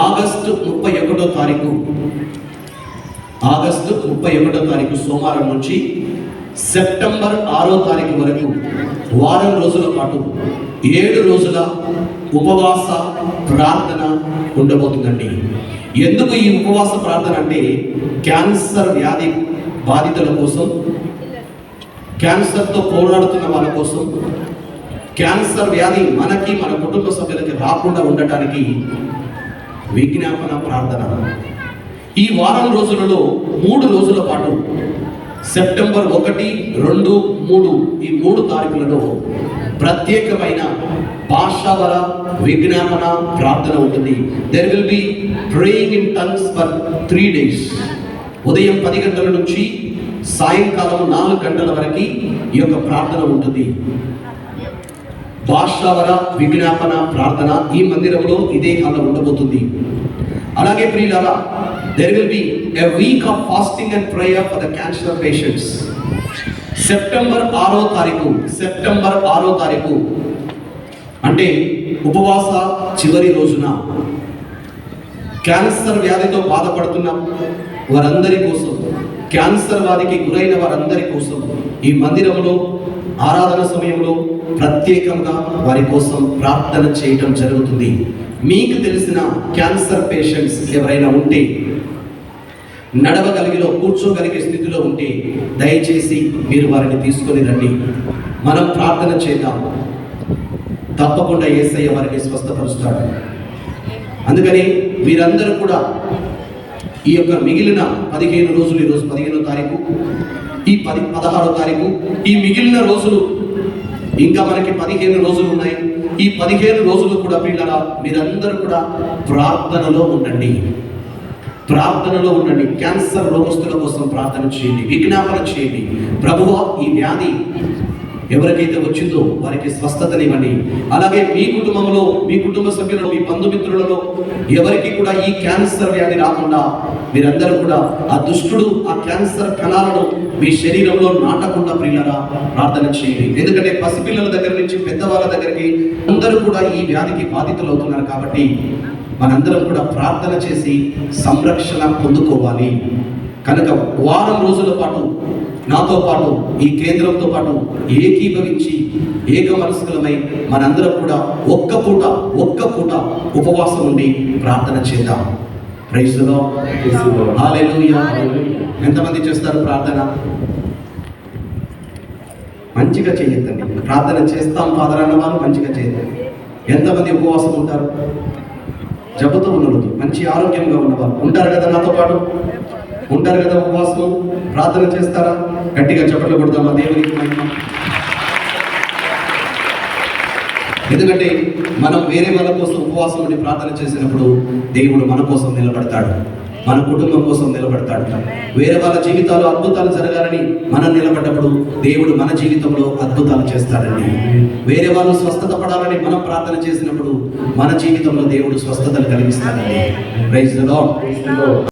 August 31వ తారీఖు సోమవారం నుంచి సెప్టెంబర్ 6వ తారీఖు వరకు వారం రోజుల పాటు 7 రోజుల ఉపవాస ప్రార్థన ఉండబోతుందండి. ఎందుకు ఈ ఉపవాస ప్రార్థన అంటే, క్యాన్సర్ వ్యాధి బాధితుల కోసం, క్యాన్సర్తో పోరాడుతున్న వాళ్ళ కోసం, క్యాన్సర్ వ్యాధి మనకి మన కుటుంబ సభ్యులకి రాకుండా ఉండటానికి విజ్ఞాపన ప్రార్థన. ఈ వారం రోజులలో 3 రోజుల పాటు సెప్టెంబర్ 1, 2, 3 ఈ 3 తారీఖులలో ప్రత్యేకమైన భాషావర విజ్ఞాపన ప్రార్థన ఉంటుంది. There will be praying in tongues for 3 days. ఉదయం 10 గంటల నుంచి సాయంకాలం 4 గంటల వరకు ఈ యొక్క ప్రార్థన ఉంటుంది. భాషావర విజ్ఞాపన ప్రార్థన ఈ మందిరంలో ఇదే హాల్లో ఉండబోతుంది. అలాగే ప్రియులారా, there will be a week of fasting and prayer for the cancer patients. September 6వ తారీఖు అంటే ఉపవాస చివరి రోజున క్యాన్సర్ వ్యాధితో బాధపడుతున్న వారందరి కోసం, క్యాన్సర్ వ్యాధికి గురైన వారందరి కోసం ఈ మందిరంలో ఆరాధన సమయంలో ప్రత్యేకంగా వారి కోసం ప్రార్థన చేయటం జరుగుతుంది. మీకు తెలిసిన క్యాన్సర్ పేషెంట్స్ ఎవరైనా ఉంటే, నడవగలిగిలో కూర్చోగలిగే స్థితిలో ఉంటే దయచేసి మీరు వారిని తీసుకొని రండి. మనం ప్రార్థన చేద్దాం. తప్పకుండా యేసయ్య వారిని స్వస్థపరుస్తాడు. అందుకని మీరందరూ కూడా ఈ యొక్క మిగిలిన 15 రోజులు, ఈరోజు 15వ తారీఖు, ఈ 16వ తారీఖు, ఈ మిగిలిన రోజులు ఇంకా మనకి 15 రోజులు ఉన్నాయి. ఈ 15 రోజులు కూడా పిల్లల మీరందరూ కూడా ప్రార్థనలో ఉండండి. క్యాన్సర్ రోగస్తుల కోసం ప్రార్థన చేయండి, విజ్ఞాపన చేయండి. ప్రభువా, ఈ వ్యాధి ఎవరికైతే వచ్చిందో వారికి స్వస్థతనివ్వండి. అలాగే మీ కుటుంబంలో, మీ కుటుంబ సభ్యులలో, మీ బంధుమిత్రులలో ఎవరికి కూడా ఈ క్యాన్సర్ వ్యాధి రాకుండా మీరందరూ కూడా ఆ దుష్టుడు ఆ క్యాన్సర్ కణాలను మీ శరీరంలో నాటకుండా ప్రియులారా ప్రార్థన చేయండి. ఎందుకంటే పసిపిల్లల దగ్గర నుంచి పెద్దవాళ్ళ దగ్గరికి అందరూ కూడా ఈ వ్యాధికి బాధితులు అవుతున్నారు. కాబట్టి మనందరం కూడా ప్రార్థన చేసి సంరక్షణ పొందుకోవాలి. కనుక వారం రోజుల పాటు నాతో పాటు, ఈ కేంద్రంతో పాటు ఏకీభవించి ఏక మనస్కులమై మనందరం కూడా ఒక్క పూట ఉపవాసం ఉండి ప్రార్థన చేద్దాం. ప్రైజ్ ది లార్డ్, హల్లెలూయా. ఎంతమంది చేస్తారు ప్రార్థన? మంచిగా చేయొద్దండి. ప్రార్థన చేస్తాం ఫాదర్ అన్న వాళ్ళు మంచిగా చేయొద్దు. ఎంతమంది ఉపవాసం ఉంటారు? జబ్బుతో ఉన్నవాళ్ళు, మంచి ఆరోగ్యంగా ఉన్నవాళ్ళు ఉంటారు కదా, నాతో పాటు ఉంటారు కదా, ఉపవాసం ప్రార్థన చేస్తారా? గట్టిగా చప్పట్లు కొడదామా దేవునికి మహిమ. ఎందుకంటే మనం వేరే వాళ్ళ కోసం ఉపవాసం ఉండి ప్రార్థన చేసినప్పుడు దేవుడు మన కోసం నిలబడతాడు, మన కుటుంబం కోసం నిలబడతాడు. వేరే వాళ్ళ జీవితాల్లో అద్భుతాలు జరగాలని మనం నిలబడ్డప్పుడు దేవుడు మన జీవితంలో అద్భుతాలు చేస్తాడండి. వేరే వాళ్ళు స్వస్థత పడాలని మనం ప్రార్థన చేసినప్పుడు మన జీవితంలో దేవుడు స్వస్థతలు కలిగిస్తాడండి. Praise the lord.